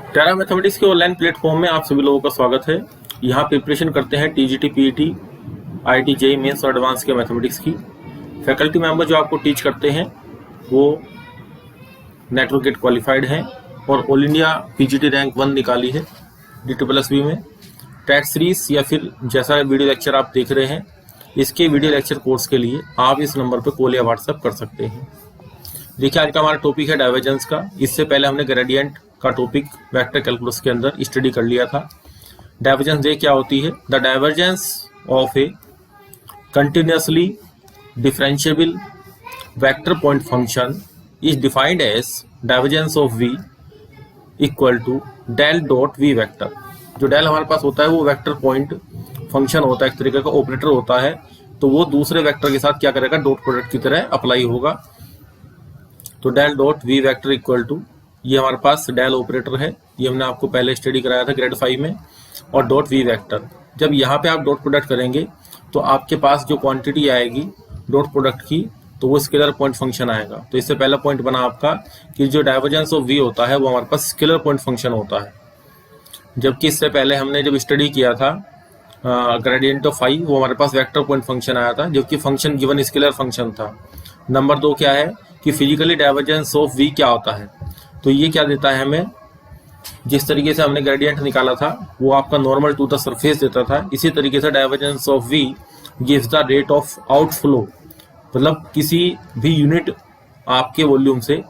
टेरा mathematics के online platform में आप सभी लोगों का स्वागत है। यहाँ प्रिपरेशन करते हैं TGT, PET, IIT, JEE mains और एडवांस के मैथमेटिक्स की। फैकल्टी मेंबर जो आपको टीच करते हैं वो नेटवर्क गेट क्वालिफाइड हैं और ऑल इंडिया पीजीटी रैंक 1 निकाली है DSSB में। टेट सीरीज या फिर जैसा वीडियो लेक्चर आप देख रहे हैं, इसके वीडियो लेक्चर कोर्स के लिए आप इस नंबर पर कॉल या व्हाट्सएप कर सकते हैं। देखिए, आज का हमारा टॉपिक है डाइवर्जेंस का। इससे पहले हमने ग्रेडियंट का टॉपिक वेक्टर कैलकुलस के अंदर स्टडी कर लिया था। डाइवर्जेंस ये क्या होती है? The divergence of a continuously differentiable vector point function is defined as divergence of v equal to del dot v vector. जो डेल हमारे पास होता है वो वेक्टर पॉइंट फंक्शन होता है, एक तरीके का ऑपरेटर होता है। तो वो दूसरे वेक्टर के साथ क्या करेगा? डॉट प्रोडक्ट की तरह अप्लाई होगा। तो del dot v vector equal to, ये हमारे पास डेल ऑपरेटर है, ये हमने आपको पहले स्टडी कराया था ग्रेड 5 में। और डॉट v वेक्टर, जब यहाँ पे आप डॉट प्रोडक्ट करेंगे तो आपके पास जो क्वांटिटी आएगी डॉट प्रोडक्ट की, तो वो स्केलर पॉइंट फंक्शन आएगा। तो इससे पहला पॉइंट बना आपका कि जो डाइवर्जेंस ऑफ v होता है वो हमारे पास स्केलर पॉइंट फंक्शन होता है। जबकि इससे पहले हमने जब स्टडी किया था ग्रेडियंट ऑफ फाई, वो हमारे पास वेक्टर पॉइंट फंक्शन आया था, जबकि फंक्शन गिवन स्केलर फंक्शन था। नंबर 2 क्या है कि फिजिकली डाइवर्जेंस ऑफ v क्या होता है? तो ये क्या देता है हमें? जिस तरीके से हमने ग्रेडियंट निकाला था वो आपका नॉर्मल टू द सरफेस देता था, इसी तरीके से divergence of v gives the rate of outflow. मतलब किसी भी यूनिट आपके वॉल्यूम से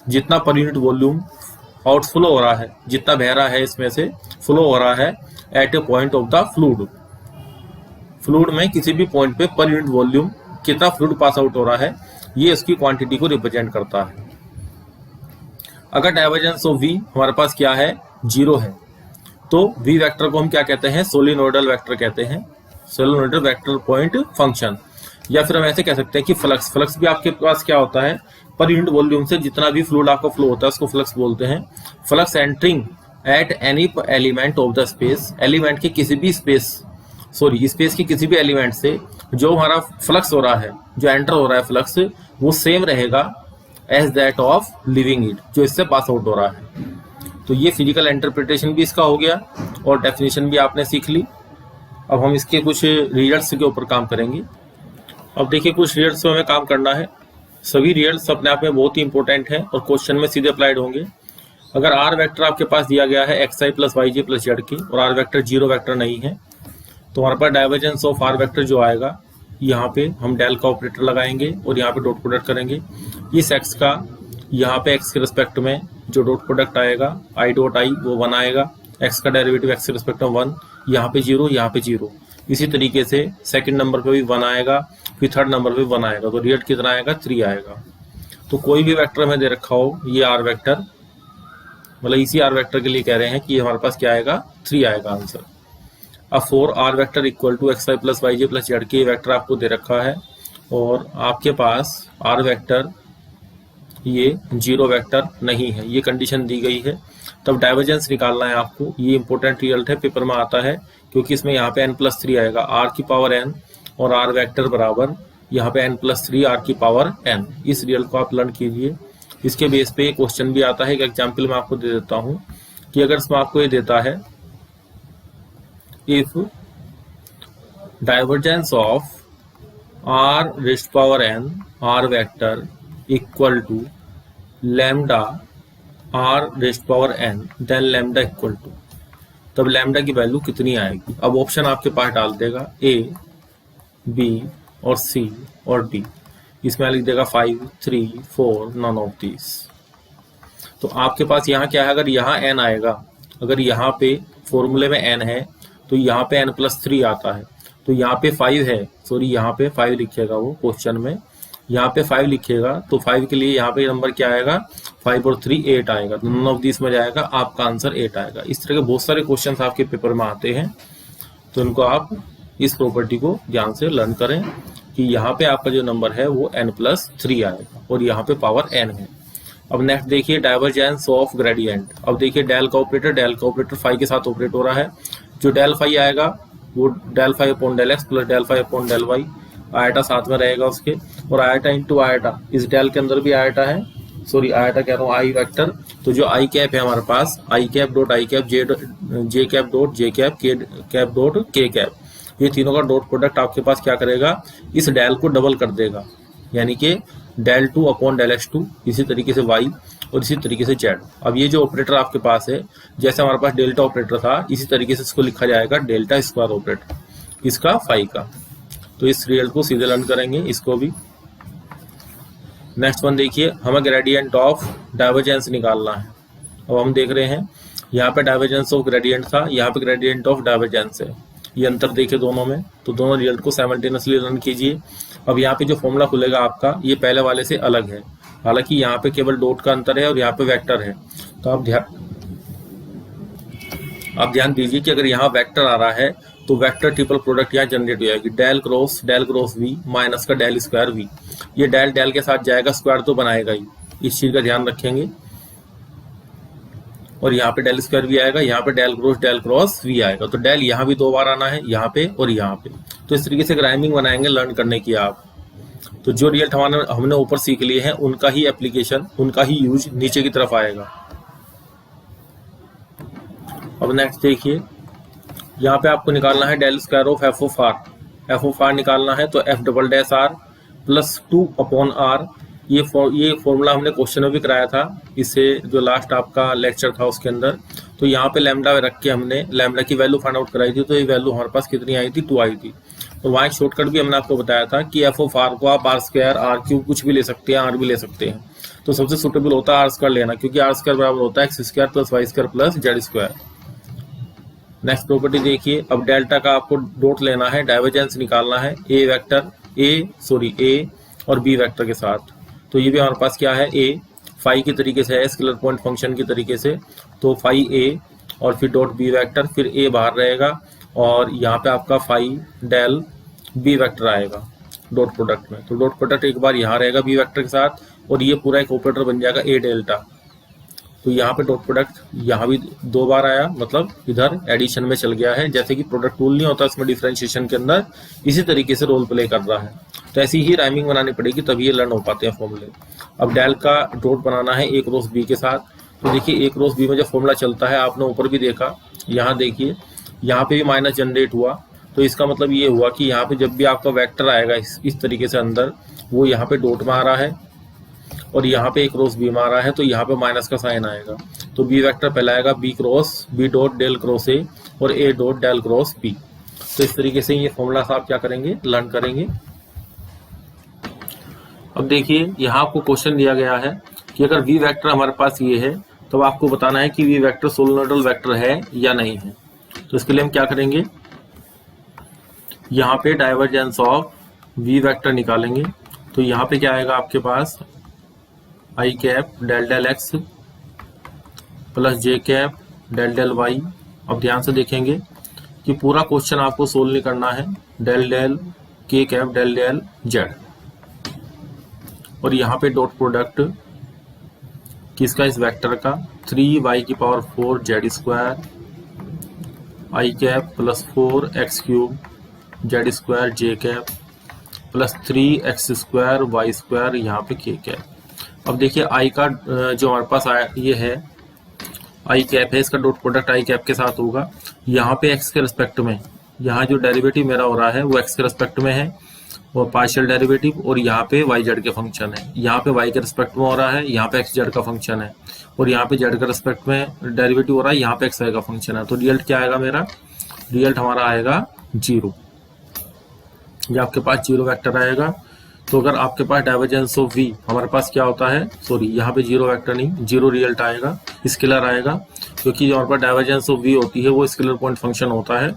जितना पर यूनिट वॉल्यूम आउटफ्लो हो रहा है, जितना बह रहा है इसमें से फ्लो हो रहा है at a point of the fluid. Fluid में किसी भी पॉइंट पे पर यूनिट वॉल्यूम कितना फ्लूइड पास आउट हो रहा है, ये उसकी क्वांटिटी को रिप्रेजेंट करता है। अगर डाइवर्जेंस ऑफ v हमारे पास क्या है? 0 है, तो v वेक्टर को हम क्या कहते हैं? सोलिनोइडल वेक्टर कहते हैं, सोलिनोइडल वेक्टर पॉइंट फंक्शन। या फिर हम ऐसे कह सकते हैं कि फ्लक्स, फ्लक्स भी आपके पास क्या होता है? पर यूनिट वॉल्यूम से जितना भी फ्लूइड आपका फ्लो होता है उसको फ्लक्स बोलते हैं। Flux entering at any element of the space, element के किसी भी स्पेस के किसी भी एलिमेंट से जो हमारा फ्लक्स हो रहा है, जो एंटर हो रहा है फ्लक्स, वो सेम रहेगा as that of leaving it, जो इससे पास आउट हो रहा है। तो ये फिजिकल इंटरप्रिटेशन भी इसका हो गया और डेफिनेशन भी आपने सीख ली। अब हम इसके कुछ रिजल्ट्स के ऊपर काम करेंगे। अब देखिए, कुछ रिजल्ट्स में हमें काम करना है। सभी रिजल्ट्स अपने आप में बहुत ही इंपॉर्टेंट है और क्वेश्चन में सीधे अप्लाइड होंगे। अगर आर वेक्टर आपके पास दिया गया है xi plus yj plus Z की, और आर वेक्टर 0 वेक्टर नहीं है, तो हमारे पास डाइवर्जेंस ऑफ आर वेक्टर जो आएगा, यहाँ पे हम डेल का ऑपरेटर लगाएंगे और यहाँ पे डॉट प्रोडक्ट करेंगे। इस x का यहाँ पे x के रिस्पेक्ट में जो डॉट प्रोडक्ट आएगा i डॉट i वो 1 आएगा। x का डेरिवेटिव x के रिस्पेक्ट में 1, यहाँ पे 0, यहाँ पे 0। इसी तरीके से सेकंड नंबर पे भी 1 आएगा, फिर थर्ड नंबर पे 1 आएगा। तो रिजल्ट कितना आएगा? 3 आएगा। तो कोई भी वेक्टर हमें दे रखा हो, ये आर वेक्टर, मतलब इसी आर वेक्टर के लिए कह रहे हैं कि हमारे पास क्या आएगा? 3 आएगा आंसर। अब 4 r vector equal to xi plus yj plus z के वेक्टर आपको दे रखा है और आपके पास r वेक्टर ये 0 वेक्टर नहीं है, ये कंडीशन दी गई है। तब डाइवर्जेंस निकालना है आपको। ये इंपॉर्टेंट रिजल्ट है, पेपर में आता है, क्योंकि इसमें यहाँ पे n+3 आएगा, r की पावर n और r वेक्टर बराबर यहाँ पे n+3 r की पावर n। इस रिजल्ट को आप लर्न कीजिए। इसके बेस पे क्वेश्चन भी आता है। एक एग्जाम्पल मैं आपको दे देता हूँ कि अगर इसमें आपको ये देता है, if divergence of r raised to power n r vector equal to lambda r raised to power n, then lambda equal to, तब लैम्डा की वैल्यू कितनी आएगी? अब ऑप्शन आपके पास डाल देगा a, b और c और d। इसमें लिख देगा 5, 3, 4, none of these। तो आपके पास यहाँ क्या है? अगर यहाँ n आएगा, अगर यहाँ पे फॉर्मूले में n है तो यहाँ पे n+3 आता है, तो यहाँ पे 5 है, सॉरी यहाँ पे 5 लिखेगा वो क्वेश्चन में, यहाँ पे 5 लिखेगा, तो 5 के लिए यहाँ पे नंबर क्या आएगा? 5 और 3 8 आएगा। तो नन ऑफ दिस में जाएगा, आपका आंसर 8 आएगा। इस तरह के बहुत सारे क्वेश्चन आपके पेपर में आते हैं, तो इनको आप इस प्रॉपर्टी को ध्यान से लर्न करें कि यहाँ पे आपका जो नंबर है वो n+3 आएगा और यहाँ पे पावर n है। अब नेक्स्ट देखिए डाइवर्जेंस ऑफ ग्रेडियंट। अब देखिए डेल का ऑपरेटर फाई के साथ ऑपरेट हो रहा है। जो डेल फाई आएगा वो del phi upon del x plus del phi upon del y, iota साथ में रहेगा उसके, और आयटा इंटू आयटा, इस डेल के अंदर भी आयटा है, सॉरी आया कह रहा हूँ आई वेक्टर, तो जो आई कैप है हमारे पास I cap dot I cap J cap dot J cap K cap dot K cap, ये तीनों का डॉट प्रोडक्ट आपके पास क्या करेगा, इस डेल को डबल कर देगा, यानी कि डेल 2 अपॉन डेल x2, इसी तरीके से y और इसी तरीके से z। अब ये जो ऑपरेटर आपके पास है, जैसे हमारे पास डेल्टा ऑपरेटर था, इसी तरीके से इसको लिखा जाएगा डेल्टा स्क्वायर ऑपरेटर इसका फाई का। तो इस रिजल्ट को सीधे लर्न करेंगे इसको भी। नेक्स्ट वन देखिए, हमें ग्रेडियंट ऑफ डाइवर्जेंस निकालना है। अब हम देख रहे हैं यहाँ पे डाइवर्जेंस ऑफ ग्रेडियंट था, यहाँ पे ग्रेडियंट ऑफ डाइवर्जेंस है, ये अंतर देखिए दोनों में, तो दोनों रिजल्ट को साइमल्टेनियसली रन कीजिए। अब यहाँ पे जो फॉर्मूला खुलेगा आपका ये पहले वाले से अलग है, हालांकि यहाँ पे केवल डॉट का अंतर है और यहाँ पे वेक्टर है। तो आप ध्यान दीजिए कि अगर यहाँ वेक्टर आ रहा है तो वेक्टर ट्रिपल प्रोडक्ट यहाँ जनरेट हो जाएगी, डेल क्रॉस वी माइनस का डेल स्क्वायर वी। ये डेल डेल के साथ जाएगा, स्क्वायर तो बनाएगा ही, इस चीज का ध्यान रखेंगे। और यहाँ पे डेल स्क्वायर भी आएगा, यहाँ पे डेल क्रॉस वी आएगा, तो डेल यहाँ भी 2 बार आना है, यहाँ पे और यहाँ पे। तो इस तरीके से राइमिंग बनाएंगे लर्न करने की आप। तो जो रिजल्ट हमने ऊपर सीख लिए हैं उनका ही एप्लीकेशन, उनका ही यूज नीचे की तरफ आएगा। अब नेक्स्ट देखिए, यहाँ पे आपको निकालना है del square of f of r निकालना है, तो f double dash r plus 2 upon r. ये फॉर्मूला हमने क्वेश्चन में भी कराया था, इससे जो लास्ट आपका लेक्चर था उसके अंदर। तो यहाँ पे लैम्डा रख के हमने लैम्डा की वैल्यू फाइंड आउट कराई थी, तो ये वैल्यू हमारे पास कितनी आई थी, 2 आई थी। तो वहाँ एक शॉर्टकट भी हमने आपको बताया था कि एफ ऑफ आर को आप आर स्क्वायर आर क्यूब कुछ भी ले सकते हैं, आर भी ले सकते हैं। तो सबसे सुटेबल होता है आर स्क्वायर लेना, क्योंकि आर स्क्वायर बराबर होता है x square plus y square plus z square. Next property देखिए, अब डेल्टा का आपको डॉट लेना है, डाइवर्जेंस निकालना है ए और बी वेक्टर के साथ। तो ये भी हमारे पास क्या है, ए फाई की तरीके से है, स्केलर पॉइंट फंक्शन की तरीके से, तो फाई ए और फिर डॉट बी वेक्टर, फिर ए बाहर रहेगा और यहाँ पे आपका फाई डेल बी वेक्टर आएगा डॉट प्रोडक्ट में। तो डॉट प्रोडक्ट एक बार यहाँ रहेगा बी वेक्टर के साथ और ये पूरा एक ऑपरेटर बन जाएगा ए डेल्टा। तो यहाँ पे डॉट प्रोडक्ट यहाँ भी 2 बार आया, मतलब इधर एडिशन में चल गया है, जैसे कि प्रोडक्ट रूल नहीं होता इसमें डिफरेंशिएशन के अंदर, इसी तरीके से रोल प्ले कर रहा है। तो ऐसी ही राइमिंग बनानी पड़ेगी तभी ये लर्न हो पाते हैं फॉर्मूले। अब डेल का डॉट बनाना है ए क्रॉस बी के साथ। तो देखिए ए क्रॉस बी में जब फॉर्मूला चलता है, आपने ऊपर भी देखा, यहाँ देखिए यहाँ पे भी माइनस जनरेट हुआ, तो इसका मतलब ये हुआ कि यहाँ पे जब भी आपका वेक्टर आएगा इस तरीके से अंदर, वो यहाँ पे डॉट में आ रहा है और यहाँ पे ए क्रॉस बी में आ रहा है, तो यहाँ पे माइनस का साइन आएगा। तो बी वेक्टर पहला आएगा B dot del cross A और A dot del cross B. तो इस तरीके से ये फॉर्मूला आप क्या करेंगे, लर्न करेंगे। अब देखिए यहाँ आपको क्वेश्चन दिया गया है कि अगर वी वेक्टर हमारे पास ये है, तो आपको बताना है कि वी वेक्टर सोलेनोइडल वेक्टर है या नहीं है। तो इसके लिए हम क्या करेंगे, यहाँ पे डाइवर्जेंस ऑफ वी वेक्टर निकालेंगे। तो यहाँ पे क्या आएगा आपके पास, I cap del del x plus J cap del del y. अब ध्यान से देखेंगे कि पूरा क्वेश्चन आपको सोल्व नहीं करना है, डेल डेल के कैप डेल डेल जेड। और यहाँ पे डॉट प्रोडक्ट किसका, इस वेक्टर का, 3y⁴ Z square I cap plus 4x³ Z square J cap plus 3x² Y square यहाँ पे के कैप। अब देखिए आई का जो हमारे पास आया ये है आई कैप है, इसका डॉट प्रोडक्ट आई कैप के साथ होगा। यहाँ पे एक्स के रिस्पेक्ट में, यहाँ जो डेरिवेटिव मेरा हो रहा है वो एक्स के रिस्पेक्ट में है और पार्शियल डेरिवेटिव, और यहाँ पे वाई जेड के फंक्शन है। यहाँ पे वाई के रिस्पेक्ट में हो रहा है, यहाँ पे एक्स जेड का फंक्शन है, और यहाँ पे जेड के रिस्पेक्ट में डेरिवेटिव हो रहा है, यहाँ पे एक्स वाई का फंक्शन है। तो रिजल्ट क्या आएगा मेरा, रिजल्ट हमारा आएगा 0। ये आपके पास 0 वेक्टर आएगा। तो अगर आपके पास डाइवर्जेंस ऑफ वी हमारे पास क्या होता है, सॉरी यहाँ पे 0 वेक्टर नहीं, 0 रिजल्ट आएगा, स्केलर आएगा, क्योंकि जो हमारे पास डाइवर्जेंस ऑफ वी होती है वो स्केलर पॉइंट फंक्शन होता है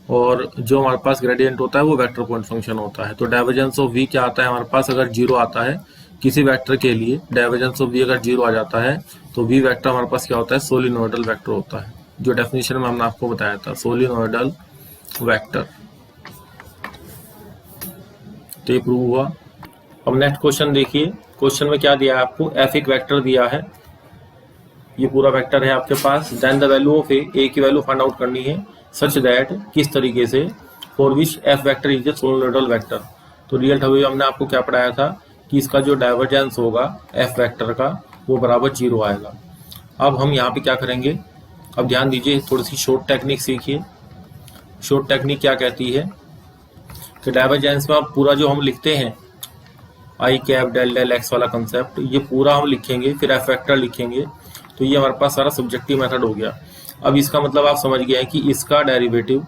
और जो हमारे पास ग्रेडियंट होता है वो वेक्टर पॉइंट फंक्शन होता है। तो डाइवर्जेंस ऑफ वी क्या आता है हमारे पास, अगर 0 आता है किसी वेक्टर के लिए, डाइवर्जेंस ऑफ वी अगर 0 आ जाता है तो वी वेक्टर हमारे पास क्या होता है, सोलिनोइडल वेक्टर होता है, जो डेफिनेशन में हमने आपको बताया था, सोलिनोइडल वेक्टर। तो ये प्रूव हुआ। अब नेक्स्ट क्वेश्चन देखिए, क्वेश्चन में क्या दिया है आपको, एफ एक वेक्टर दिया है, ये पूरा वेक्टर है आपके पास। देन द वैल्यू ऑफ ए की वैल्यू फाइंड आउट करनी है सच दैट, किस तरीके से, for which F vector is a सोलिनोइडल vector. तो रियल अभी हमने आपको क्या पढ़ाया था कि इसका जो डाइवर्जेंस होगा एफ वेक्टर का वो बराबर 0 आएगा। अब हम यहाँ पे क्या करेंगे, अब ध्यान दीजिए, थोड़ी सी शॉर्ट टेक्निक सीखिए। शॉर्ट टेक्निक क्या कहती है कि डाइवर्जेंस में अब पूरा जो हम लिखते हैं आई कैप डेल डेल एक्स वाला कंसेप्ट, ये पूरा हम लिखेंगे, फिर एफ वेक्टर लिखेंगे, तो ये हमारे पास सारा सब्जेक्टिव मेथड हो गया। अब इसका मतलब आप समझ गए हैं कि इसका डेरिवेटिव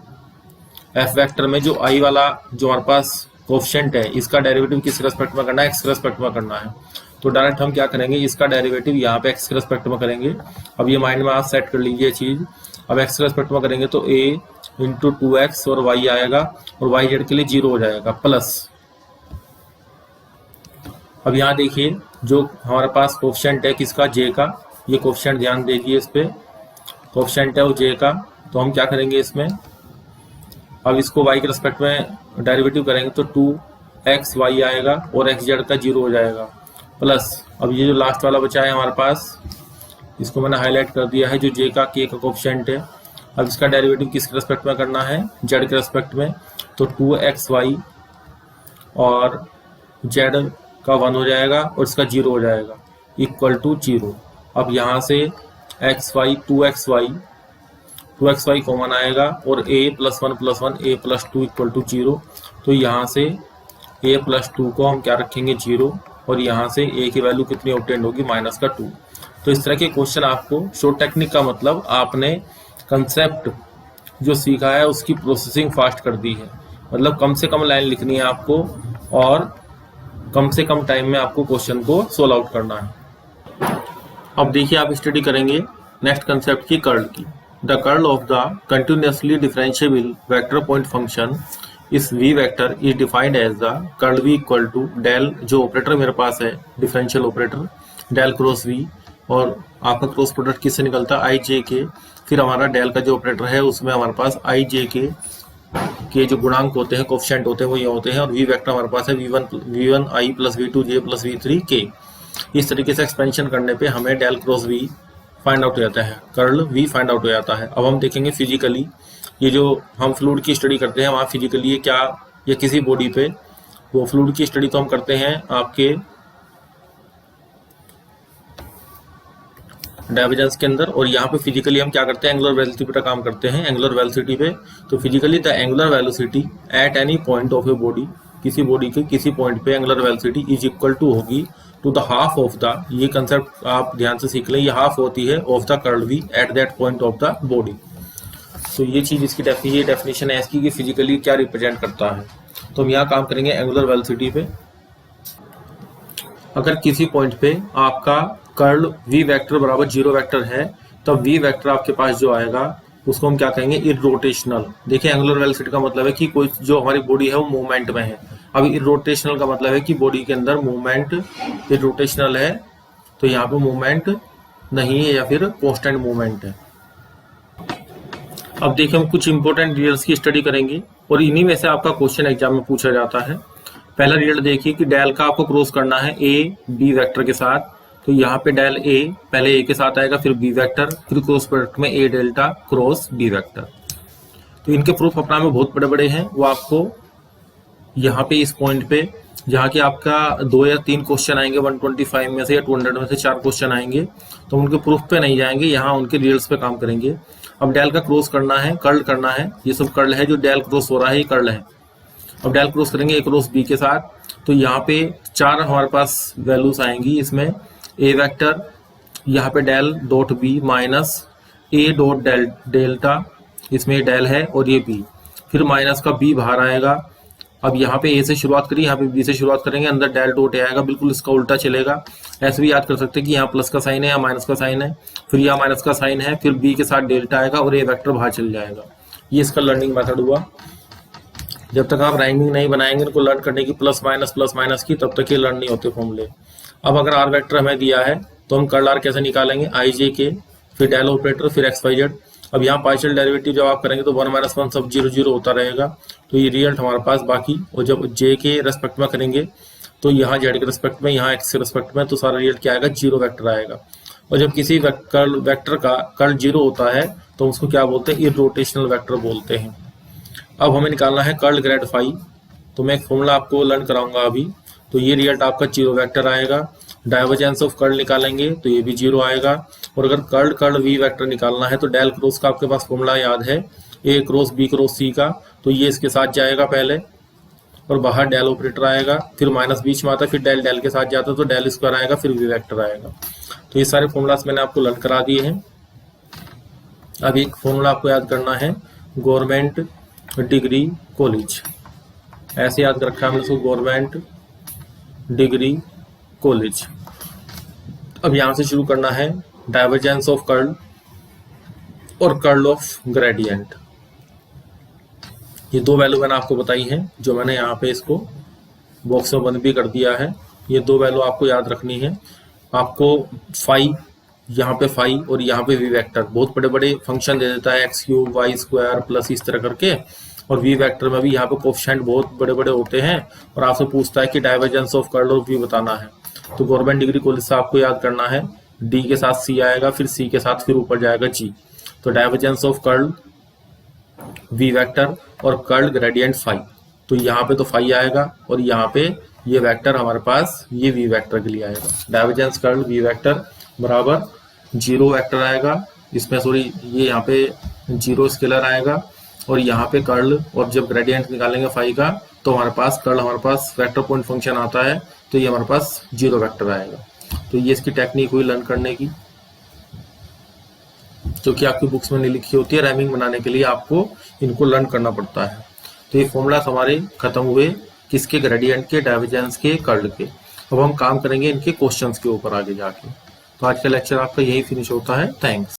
एफ वेक्टर में जो आई वाला जो हमारे पास कोफिशिएंट है, इसका डेरिवेटिव किस रेस्पेक्ट में करना है, एक्स के रेस्पेक्ट में करना है। तो डायरेक्ट हम क्या करेंगे, इसका डेरिवेटिव यहाँ पे एक्स के रेस्पेक्ट में करेंगे। अब ये माइंड में आप सेट कर लीजिए चीज। अब एक्स के रेस्पेक्ट में करेंगे तो a इंटू 2x और y आएगा, और y जेड के लिए 0 हो जाएगा, प्लस। अब यहाँ देखिए जो हमारे पास कोफिशिएंट है किसका, j का, ये कोफिशिएंट ध्यान दीजिए, इस पे कोफिशिएंट है वो j का। तो हम क्या करेंगे इसमें, अब इसको y के रेस्पेक्ट में डेरिवेटिव करेंगे तो 2xy आएगा और x जेड का 0 हो जाएगा, प्लस। अब ये जो लास्ट वाला बचा है हमारे पास, इसको मैंने हाईलाइट कर दिया है, जो j का k का कोफिशिएंट है। अब इसका डेरिवेटिव किसके रेस्पेक्ट में करना है, z के रेस्पेक्ट में, तो 2xy और z का 1 हो जाएगा और इसका 0 हो जाएगा, इक्वल टू 0। अब यहाँ से xy 2xy कॉमन आएगा और a plus 1 plus 1 a plus 2 equal to 0। तो यहाँ से a प्लस 2 को हम क्या रखेंगे 0, और यहाँ से a की वैल्यू कितनी ऑब्टेन होगी, -2। तो इस तरह के क्वेश्चन आपको, शॉर्ट टेक्निक का मतलब आपने कंसेप्ट जो सीखा है उसकी प्रोसेसिंग फास्ट कर दी है, मतलब कम से कम लाइन लिखनी है आपको और कम से कम टाइम में आपको क्वेश्चन को सोल्व आउट करना है। अब देखिए आप स्टडी करेंगे नेक्स्ट कंसेप्ट की, कर्ल की। The curl of the continuously differentiable vector point function इस v vector is defined as the curl v equal to del, जो ऑपरेटर मेरे पास है differential operator, del cross v, और आपका क्रॉस प्रोडक्ट किससे निकलता है, आई जे के। फिर हमारा डेल का जो ऑपरेटर है उसमें हमारे पास आई जे के जो गुणांक होते हैं, कोफिशिएंट होते हैं, वो ये होते हैं, और वी वेक्टर हमारे पास है v1 I plus v2 j plus v3 k। इस तरीके से एक्सपेंशन करने पे हमें del cross v find out हो जाता है, कर्ल v फाइंड आउट हो जाता है। अब हम देखेंगे फिजिकली, ये जो हम फ्लूइड की स्टडी करते हैं वहाँ फिजिकली ये क्या, या किसी बॉडी पे, वो फ्लूइड की स्टडी तो हम करते हैं आपके डाइवर्जेंस के अंदर, और यहाँ पे फिजिकली हम क्या करते हैं, एंगुलर वेलोसिटी पे काम करते हैं, एंगुलर वेलोसिटी पे। तो physically the angular velocity at any point of a body, किसी बॉडी के किसी पॉइंट पे angular velocity is equal to होगी to the half of the, ये कंसेप्ट आप ध्यान से सीख लें, ये हाफ होती है of the curl v at that point of the body. तो ये चीज इसकी ये डेफिनेशन है इसकी कि फिजिकली क्या रिप्रेजेंट करता है। तो हम यहाँ काम करेंगे एंगुलर वेलोसिटी पे। अगर किसी पॉइंट पे आपका कर्ल v वेक्टर बराबर 0 वेक्टर है, तब v वेक्टर आपके पास जो आएगा उसको हम क्या कहेंगे, इरोटेशनल। देखिए एंगुलर वेलोसिटी का मतलब है कि कोई जो हमारी बॉडी है वो मूवमेंट में है। अब इरोटेशनल का मतलब है कि बॉडी के अंदर मूवमेंट इरोटेशनल है, तो यहाँ पे मूवमेंट नहीं है या फिर कांस्टेंट मूवमेंट है। अब देखिए हम कुछ इंपॉर्टेंट रिजल्ट्स की स्टडी करेंगे और इन्हीं में से आपका क्वेश्चन एग्जाम में पूछा जाता है। पहला रिजल्ट देखिए कि डेल का आपको क्रॉस करना है a b वेक्टर के साथ, तो यहाँ पे डेल a पहले a के साथ आएगा, फिर b वेक्टर, फिर क्रॉस प्रोडक्ट में a delta cross b vector. तो इनके प्रूफ अपना में बहुत बड़े बड़े हैं, वो आपको यहाँ पे इस पॉइंट पे जहाँ की आपका 2 या 3 क्वेश्चन आएंगे 125 में से या 200 में से 4 क्वेश्चन आएंगे, तो उनके प्रूफ पे नहीं जाएंगे, यहाँ उनके रिजल्ट्स पे काम करेंगे। अब डेल का क्रॉस करना है, कर्ल करना है, ये सब कर्ल है, जो डेल क्रॉस हो रहा है ये कर्ल है। अब डेल क्रॉस करेंगे ए क्रॉस बी के साथ, तो यहाँ पे 4 हमारे पास वैल्यूज आएंगी, इसमें ए वेक्टर, यहाँ पे del dot b minus a dot delta, इसमें डेल है और ये बी, फिर माइनस का बी बाहर आएगा। अब यहाँ पे ए से शुरुआत करिए, यहाँ पे बी से शुरुआत करेंगे, अंदर डेल डॉट ए आएगा, बिल्कुल इसका उल्टा चलेगा। ऐसे भी याद कर सकते हैं कि यहाँ प्लस का साइन है, यहाँ माइनस का साइन है, फिर यहाँ माइनस का साइन है, फिर बी के साथ डेल्टा आएगा और ए वेक्टर बाहर चल जाएगा। ये इसका लर्निंग मेथड हुआ। जब तक आप राइमिंग नहीं बनाएंगे इनको लर्न करने की प्लस माइनस की, तब तक ये लर्न नहीं होते फॉर्मूले। अब अगर आर वेक्टर हमें दिया है तो हम कर्ल आर कैसे निकालेंगे, आई जे के, फिर डेल ऑपरेटर, फिर एक्स वाई जेड। अब यहाँ पार्शियल डेरिवेटिव जब आप करेंगे तो 1 - 1 सब 0 0 होता रहेगा, तो ये रिजल्ट हमारे पास बाकी। और जब जे के रेस्पेक्ट में करेंगे तो यहाँ जेड के रेस्पेक्ट में, यहाँ एक्स के रेस्पेक्ट में, तो सारा रिजल्ट क्या आएगा, 0 वेक्टर आएगा। और जब किसी वेक्टर का कर्ल 0 होता है तो उसको क्या बोलते हैं, इरोटेशनल वेक्टर बोलते हैं। अब हमें निकालना है कर्ल ग्रेड फाई, तो मैं एक फॉर्मूला आपको लर्न कराऊंगा अभी। तो ये रिजल्ट आपका 0 वेक्टर आएगा डाइवर्जेंस ऑफ कर्ल निकालेंगे तो ये भी 0 आएगा। और अगर कर्ल कर्ल वी वेक्टर निकालना है तो डेल क्रॉस का आपके पास फॉर्मूला याद है, ए क्रॉस बी क्रॉस सी का, तो ये इसके साथ जाएगा पहले और बाहर डेल ऑपरेटर आएगा, फिर माइनस बीच में आता है, फिर डेल डेल के साथ जाता है तो डेल स्क्वायर आएगा, फिर वी वेक्टर आएगा। तो ये सारे फॉर्मूलास मैंने आपको लर्न करा दिए हैं। अब एक फॉर्मूला आपको याद करना है, गवर्नमेंट डिग्री कॉलेज, ऐसे याद रखा है हमने इसको, गवर्नमेंट डिग्री कॉलेज। अब यहां से शुरू करना है डाइवर्जेंस ऑफ कर्ल और कर्ल ऑफ ग्रेडियंट। ये दो वैल्यू मैंने आपको बताई हैं, जो मैंने यहाँ पे इसको बॉक्स में बंद भी कर दिया है। ये दो वैल्यू आपको याद रखनी है। आपको फाई, यहाँ पे फाई और यहाँ पे वी वेक्टर, बहुत बड़े बड़े फंक्शन दे देता है, x cube y square plus इस तरह करके, और वी वेक्टर में भी यहाँ पे कोफिशिएंट बहुत बड़े बड़े होते हैं और आपसे पूछता है कि divergence of curl of v बताना है। तो गवर्नमेंट डिग्री कॉलेज से आपको याद करना है, डी के साथ सी आएगा, फिर सी के साथ फिर ऊपर जाएगा जी। तो divergence of curl v vector और कर्ल ग्रेडियंट फाई, तो यहाँ पे तो फाई आएगा और यहाँ पे ये वेक्टर हमारे पास ये वी वेक्टर के लिए आएगा। डाइवर्जेंस कर्ल वी वेक्टर बराबर 0 वेक्टर आएगा, इसमें सॉरी ये यहाँ पे 0 स्केलर आएगा और यहाँ पे कर्ल, और जब ग्रेडियंट निकालेंगे फाई का तो हमारे पास कर्ल, हमारे पास वेक्टर पॉइंट फंक्शन आता है, तो ये हमारे पास 0 वेक्टर आएगा। तो ये इसकी टेक्निक हुई लर्न करने की, जो कि आपकी बुक्स में नहीं लिखी होती है। रैमिंग बनाने के लिए आपको इनको लर्न करना पड़ता है। तो ये फॉर्मूला हमारे खत्म हुए किसके, ग्रेडियंट के, डाइवर्जेंस के, कर्ल के। अब हम काम करेंगे इनके क्वेश्चंस के ऊपर आगे जाके। तो आज का लेक्चर आपका यही फिनिश होता है। थैंक्स।